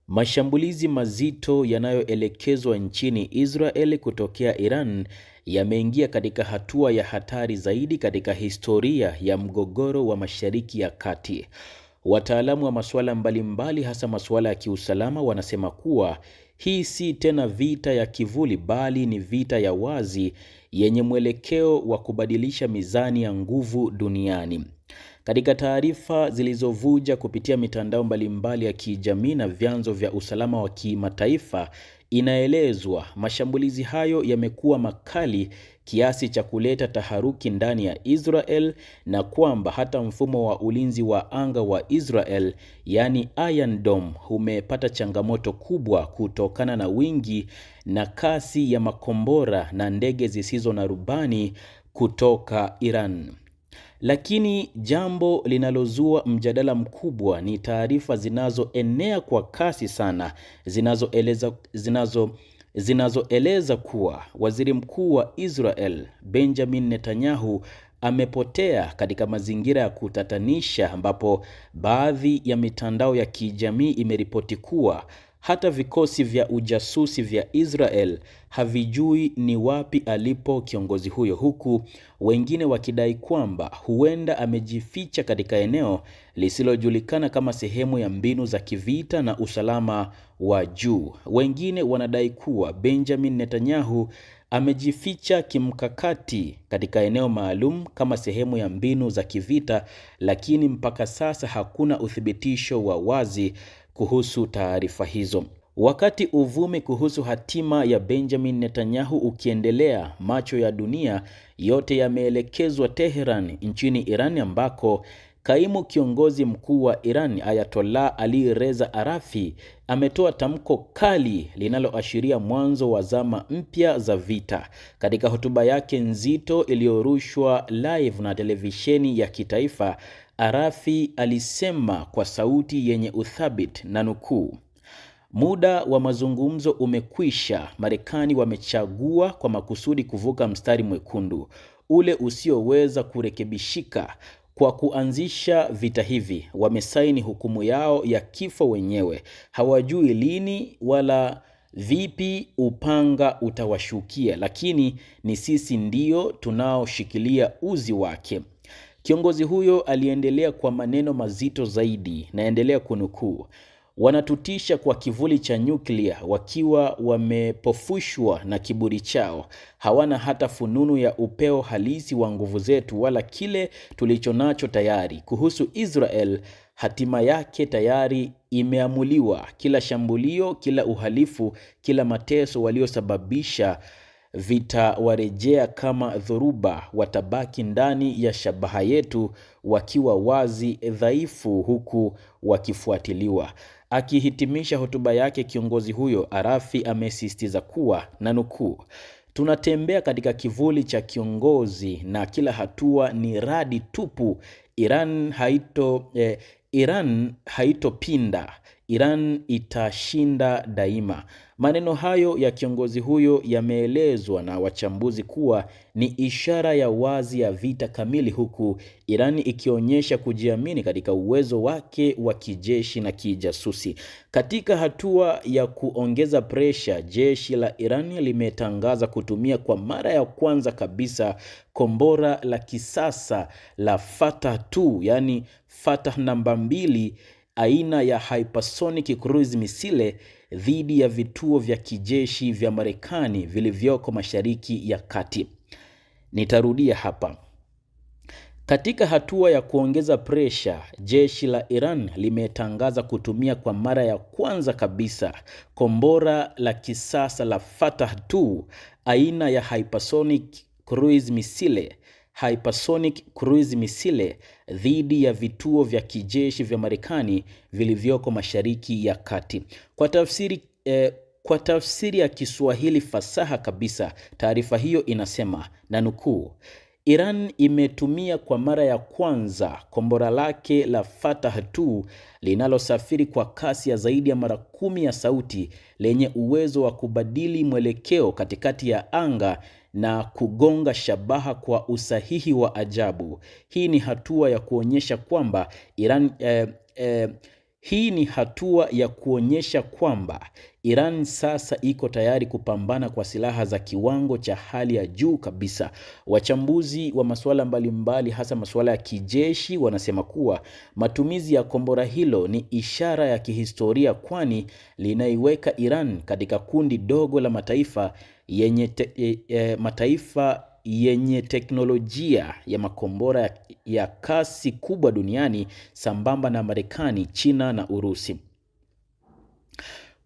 Mashambulizi mazito yanayoelekezwa nchini Israel kutokea Iran yameingia katika hatua ya hatari zaidi katika historia ya mgogoro wa Mashariki ya Kati. Wataalamu wa masuala mbalimbali, hasa masuala ya kiusalama, wanasema kuwa hii si tena vita ya kivuli bali ni vita ya wazi yenye mwelekeo wa kubadilisha mizani ya nguvu duniani. Katika taarifa zilizovuja kupitia mitandao mbalimbali ya kijamii na vyanzo vya usalama wa kimataifa, inaelezwa mashambulizi hayo yamekuwa makali kiasi cha kuleta taharuki ndani ya Israel, na kwamba hata mfumo wa ulinzi wa anga wa Israel, yani Iron Dome, umepata changamoto kubwa kutokana na wingi na kasi ya makombora na ndege zisizo na rubani kutoka Iran. Lakini jambo linalozua mjadala mkubwa ni taarifa zinazoenea kwa kasi sana zinazoeleza kuwa Waziri Mkuu wa Israel Benjamin Netanyahu amepotea katika mazingira ya kutatanisha, ambapo baadhi ya mitandao ya kijamii imeripoti kuwa hata vikosi vya ujasusi vya Israel havijui ni wapi alipo kiongozi huyo, huku wengine wakidai kwamba huenda amejificha katika eneo lisilojulikana kama sehemu ya mbinu za kivita na usalama wa juu. Wengine wanadai kuwa Benjamin Netanyahu amejificha kimkakati katika eneo maalum kama sehemu ya mbinu za kivita, lakini mpaka sasa hakuna uthibitisho wa wazi kuhusu taarifa hizo. Wakati uvumi kuhusu hatima ya Benjamin Netanyahu ukiendelea, macho ya dunia yote yameelekezwa Tehran nchini Iran, ambako kaimu kiongozi mkuu wa Iran Ayatollah Ali Reza Arafi ametoa tamko kali linaloashiria mwanzo wa zama mpya za vita. Katika hotuba yake nzito iliyorushwa live na televisheni ya kitaifa, Arafi alisema kwa sauti yenye uthabiti, na nukuu, "Muda wa mazungumzo umekwisha. Marekani wamechagua kwa makusudi kuvuka mstari mwekundu, ule usioweza kurekebishika. Kwa kuanzisha vita hivi, wamesaini hukumu yao ya kifo wenyewe. Hawajui lini wala vipi upanga utawashukia, lakini ni sisi ndio tunaoshikilia uzi wake." Kiongozi huyo aliendelea kwa maneno mazito zaidi, naendelea kunukuu, "Wanatutisha kwa kivuli cha nyuklia wakiwa wamepofushwa na kiburi chao. Hawana hata fununu ya upeo halisi wa nguvu zetu wala kile tulichonacho tayari. Kuhusu Israel, hatima yake tayari imeamuliwa. Kila shambulio, kila uhalifu, kila mateso waliosababisha vitawarejea kama dhoruba. Watabaki ndani ya shabaha yetu wakiwa wazi, dhaifu, huku wakifuatiliwa." Akihitimisha hotuba yake, kiongozi huyo Arafi amesisitiza kuwa, na nukuu, "Tunatembea katika kivuli cha kiongozi na kila hatua ni radi tupu. Iran haitopinda. Iran itashinda daima." Maneno hayo ya kiongozi huyo yameelezwa na wachambuzi kuwa ni ishara ya wazi ya vita kamili, huku Iran ikionyesha kujiamini katika uwezo wake wa kijeshi na kijasusi. Katika hatua ya kuongeza presha, jeshi la Iran limetangaza kutumia kwa mara ya kwanza kabisa kombora la kisasa la Fatah 2, yani Fatah namba 2, aina ya hypersonic cruise missile dhidi ya vituo vya kijeshi vya Marekani vilivyoko Mashariki ya Kati. Nitarudia hapa. Katika hatua ya kuongeza presha, jeshi la Iran limetangaza kutumia kwa mara ya kwanza kabisa kombora la kisasa la Fatah 2, aina ya hypersonic cruise missile dhidi ya vituo vya kijeshi vya Marekani vilivyoko Mashariki ya Kati. Kwa tafsiri ya Kiswahili fasaha kabisa, taarifa hiyo inasema, na nukuu, "Iran imetumia kwa mara ya kwanza kombora lake la Fatah 2 linalosafiri kwa kasi ya zaidi ya mara 10 ya sauti, lenye uwezo wa kubadili mwelekeo katikati ya anga na kugonga shabaha kwa usahihi wa ajabu." Hii ni hatua ya kuonyesha kwamba Hii ni hatua ya kuonyesha kwamba Iran sasa iko tayari kupambana kwa silaha za kiwango cha hali ya juu kabisa. Wachambuzi wa masuala mbalimbali, hasa masuala ya kijeshi, wanasema kuwa matumizi ya kombora hilo ni ishara ya kihistoria, kwani linaiweka Iran katika kundi dogo la mataifa yenye teknolojia ya makombora ya kasi kubwa duniani, sambamba na Marekani, China na Urusi.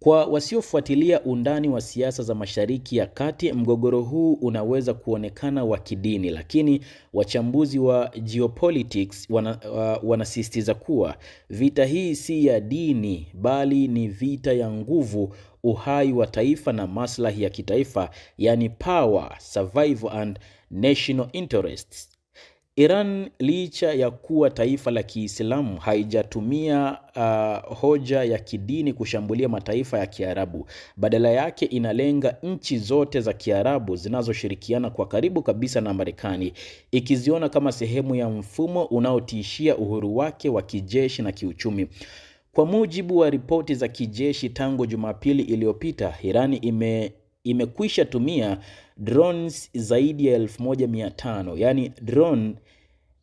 Kwa wasiofuatilia undani wa siasa za Mashariki ya Kati, mgogoro huu unaweza kuonekana wa kidini, lakini wachambuzi wa geopolitics wanasisitiza kuwa vita hii si ya dini, bali ni vita ya nguvu, uhai wa taifa na maslahi ya kitaifa, yani power, survival and national interests. Iran, licha ya kuwa taifa la Kiislamu, haijatumia hoja ya kidini kushambulia mataifa ya Kiarabu. Badala yake inalenga nchi zote za Kiarabu zinazoshirikiana kwa karibu kabisa na Marekani, ikiziona kama sehemu ya mfumo unaotishia uhuru wake wa kijeshi na kiuchumi. Kwa mujibu wa ripoti za kijeshi, tangu Jumapili iliyopita, Iran imekwisha tumia drones zaidi ya 1500, yani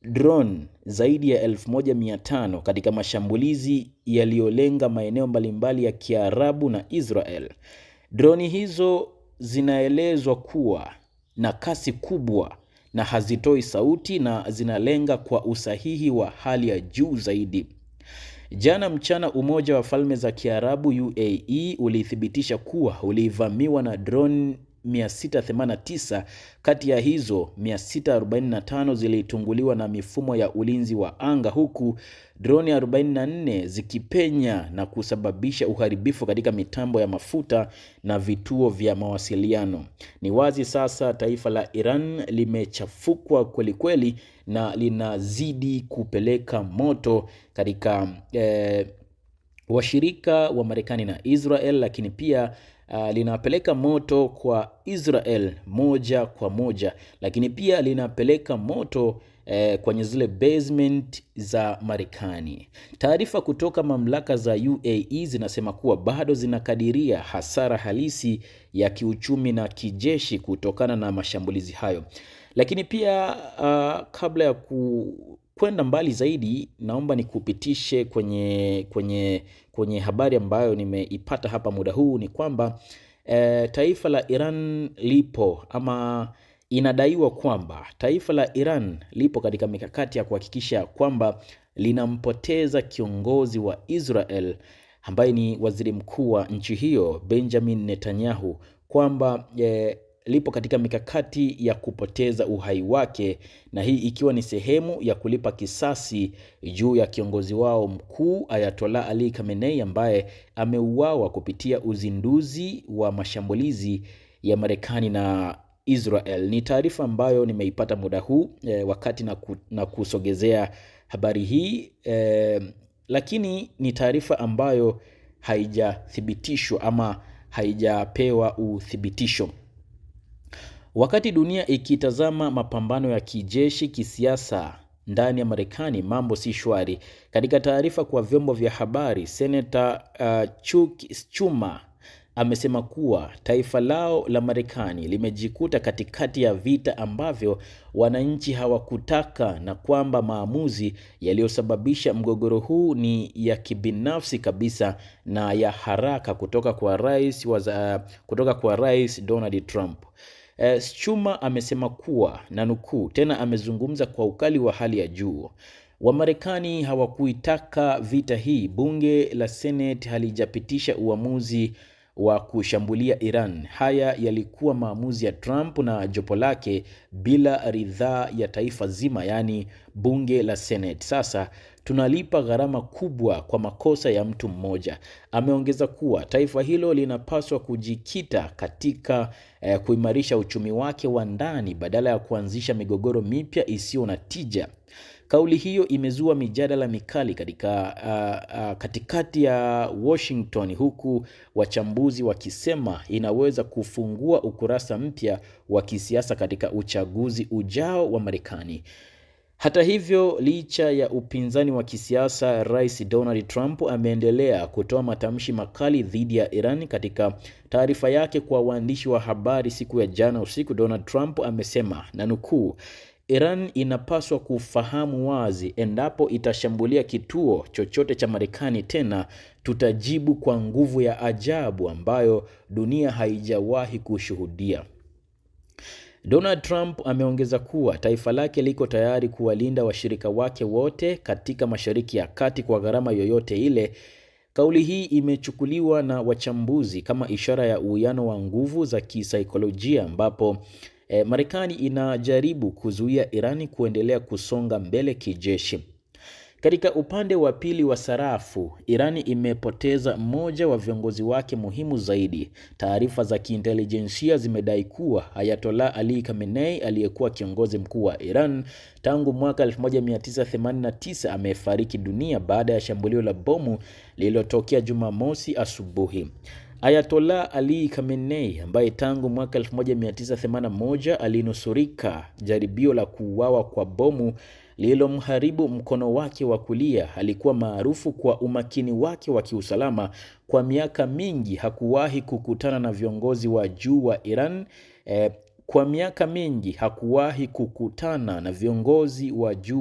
drone zaidi ya 1500 katika mashambulizi yaliyolenga maeneo mbalimbali ya Kiarabu na Israel. Droni hizo zinaelezwa kuwa na kasi kubwa na hazitoi sauti na zinalenga kwa usahihi wa hali ya juu zaidi. Jana mchana, Umoja wa Falme za Kiarabu UAE ulithibitisha kuwa ulivamiwa na drone 689. Kati ya hizo 645 zilitunguliwa na mifumo ya ulinzi wa anga, huku droni 44 zikipenya na kusababisha uharibifu katika mitambo ya mafuta na vituo vya mawasiliano. Ni wazi sasa taifa la Iran limechafukwa kwelikweli na linazidi kupeleka moto katika washirika wa Marekani na Israel, lakini pia linapeleka moto kwa Israel moja kwa moja, lakini pia linapeleka moto kwenye zile basement za Marekani. Taarifa kutoka mamlaka za UAE zinasema kuwa bado zinakadiria hasara halisi ya kiuchumi na kijeshi kutokana na mashambulizi hayo. Lakini pia kabla ya kwenda mbali zaidi, naomba nikupitishe kwenye habari ambayo nimeipata hapa muda huu. Ni kwamba taifa la Iran lipo, ama inadaiwa kwamba taifa la Iran lipo katika mikakati ya kuhakikisha kwamba linampoteza kiongozi wa Israel ambaye ni waziri mkuu wa nchi hiyo Benjamin Netanyahu, kwamba lipo katika mikakati ya kupoteza uhai wake, na hii ikiwa ni sehemu ya kulipa kisasi juu ya kiongozi wao mkuu Ayatollah Ali Khamenei ambaye ameuawa kupitia uzinduzi wa mashambulizi ya Marekani na Israel. Ni taarifa ambayo nimeipata muda huu wakati na kusogezea habari hii, lakini ni taarifa ambayo haijathibitishwa ama haijapewa uthibitisho. Wakati dunia ikitazama mapambano ya kijeshi kisiasa ndani ya Marekani, mambo si shwari. Katika taarifa kwa vyombo vya habari, Senator Chuck Schumer amesema kuwa taifa lao la Marekani limejikuta katikati ya vita ambavyo wananchi hawakutaka, na kwamba maamuzi yaliyosababisha mgogoro huu ni ya kibinafsi kabisa na ya haraka kutoka kwa Rais Donald Trump. Schumer amesema kuwa, na nukuu tena, amezungumza kwa ukali wa hali ya juu: Wamarekani hawakuitaka vita hii. Bunge la Senate halijapitisha uamuzi wa kushambulia Iran. Haya yalikuwa maamuzi ya Trump na jopo lake bila ridhaa ya taifa zima, yani bunge la Senate. Sasa tunalipa gharama kubwa kwa makosa ya mtu mmoja. Ameongeza kuwa taifa hilo linapaswa kujikita katika kuimarisha uchumi wake wa ndani badala ya kuanzisha migogoro mipya isiyo na tija. Kauli hiyo imezua mijadala mikali katikati ya Washington, huku wachambuzi wakisema inaweza kufungua ukurasa mpya wa kisiasa katika uchaguzi ujao wa Marekani. Hata hivyo, licha ya upinzani wa kisiasa, Rais Donald Trump ameendelea kutoa matamshi makali dhidi ya Iran. Katika taarifa yake kwa waandishi wa habari siku ya jana usiku, Donald Trump amesema, na nukuu, Iran inapaswa kufahamu wazi, endapo itashambulia kituo chochote cha Marekani tena, tutajibu kwa nguvu ya ajabu ambayo dunia haijawahi kushuhudia. Donald Trump ameongeza kuwa taifa lake liko tayari kuwalinda washirika wake wote katika Mashariki ya Kati kwa gharama yoyote ile. Kauli hii imechukuliwa na wachambuzi kama ishara ya uwiano wa nguvu za kisaikolojia ambapo Marekani inajaribu kuzuia Irani kuendelea kusonga mbele kijeshi. Katika upande wa pili wa sarafu, Irani imepoteza mmoja wa viongozi wake muhimu zaidi. Taarifa za kiintelijensia zimedai kuwa Ayatollah Ali Khamenei, aliyekuwa kiongozi mkuu wa Iran tangu mwaka 1989, amefariki dunia baada ya shambulio la bomu lililotokea Jumamosi asubuhi. Ayatollah Ali Khamenei, ambaye tangu mwaka 1981 alinusurika jaribio la kuuawa kwa bomu lililomharibu mkono wake wa kulia, alikuwa maarufu kwa umakini wake wa kiusalama. Kwa miaka mingi hakuwahi kukutana na viongozi wa juu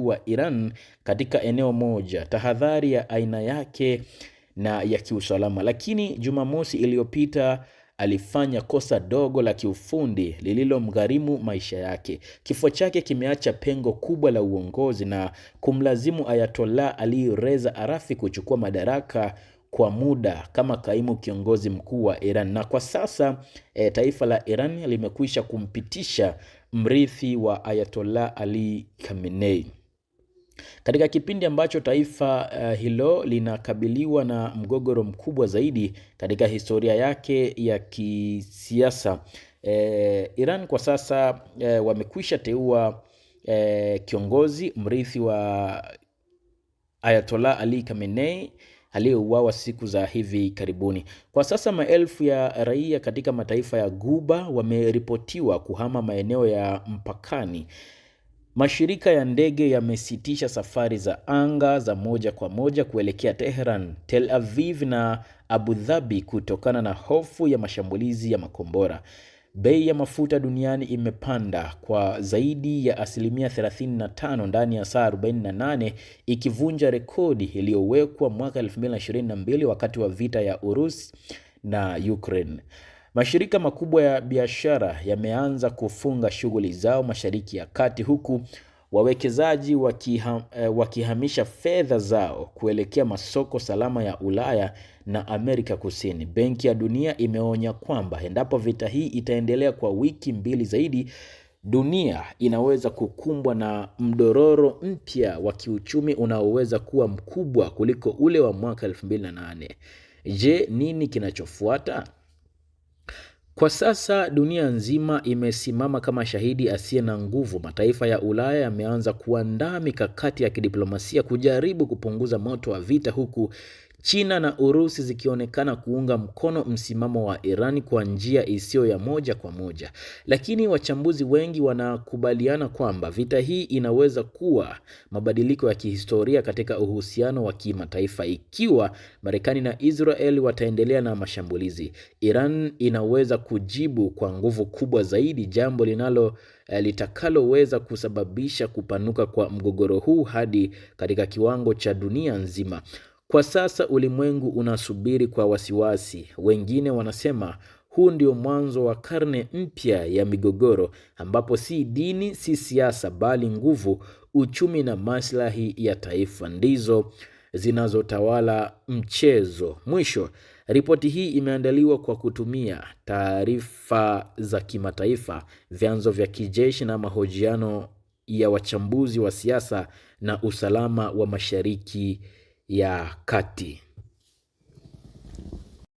wa Iran. Katika eneo moja, tahadhari ya aina yake na ya kiusalama. Lakini Jumamosi iliyopita alifanya kosa dogo la kiufundi lililomgharimu maisha yake. Kifo chake kimeacha pengo kubwa la uongozi na kumlazimu Ayatollah Ali Reza Arafi kuchukua madaraka kwa muda kama kaimu kiongozi mkuu wa Iran. Na kwa sasa taifa la Iran limekwisha kumpitisha mrithi wa Ayatollah Ali Khamenei. Katika kipindi ambacho taifa hilo linakabiliwa na mgogoro mkubwa zaidi katika historia yake ya kisiasa, Iran kwa sasa wamekwisha teua kiongozi mrithi wa Ayatollah Ali Khamenei aliyeuawa siku za hivi karibuni. Kwa sasa maelfu ya raia katika mataifa ya Ghuba wameripotiwa kuhama maeneo ya mpakani. Mashirika ya ndege yamesitisha safari za anga za moja kwa moja kuelekea Tehran, Tel Aviv na Abu Dhabi kutokana na hofu ya mashambulizi ya makombora. Bei ya mafuta duniani imepanda kwa zaidi ya 35% ndani ya saa 48, ikivunja rekodi iliyowekwa mwaka 2022 wakati wa vita ya Urusi na Ukraine. Mashirika makubwa ya biashara yameanza kufunga shughuli zao Mashariki ya Kati, huku wawekezaji wakihamisha fedha zao kuelekea masoko salama ya Ulaya na Amerika Kusini. Benki ya Dunia imeonya kwamba endapo vita hii itaendelea kwa wiki mbili zaidi, dunia inaweza kukumbwa na mdororo mpya wa kiuchumi unaoweza kuwa mkubwa kuliko ule wa mwaka 2008. Je, nini kinachofuata? Kwa sasa dunia nzima imesimama kama shahidi asiye na nguvu. Mataifa ya Ulaya yameanza kuandaa mikakati ya kidiplomasia kujaribu kupunguza moto wa vita, huku China na Urusi zikionekana kuunga mkono msimamo wa Iran kwa njia isiyo ya moja kwa moja. Lakini wachambuzi wengi wanakubaliana kwamba vita hii inaweza kuwa mabadiliko ya kihistoria katika uhusiano wa kimataifa. Ikiwa Marekani na Israel wataendelea na mashambulizi, Iran inaweza kujibu kwa nguvu kubwa zaidi, jambo litakaloweza kusababisha kupanuka kwa mgogoro huu hadi katika kiwango cha dunia nzima. Kwa sasa ulimwengu unasubiri kwa wasiwasi. Wengine wanasema huu ndio mwanzo wa karne mpya ya migogoro, ambapo si dini, si siasa, bali nguvu, uchumi na maslahi ya taifa ndizo zinazotawala mchezo. Mwisho, ripoti hii imeandaliwa kwa kutumia taarifa za kimataifa, vyanzo vya kijeshi na mahojiano ya wachambuzi wa siasa na usalama wa Mashariki ya Kati.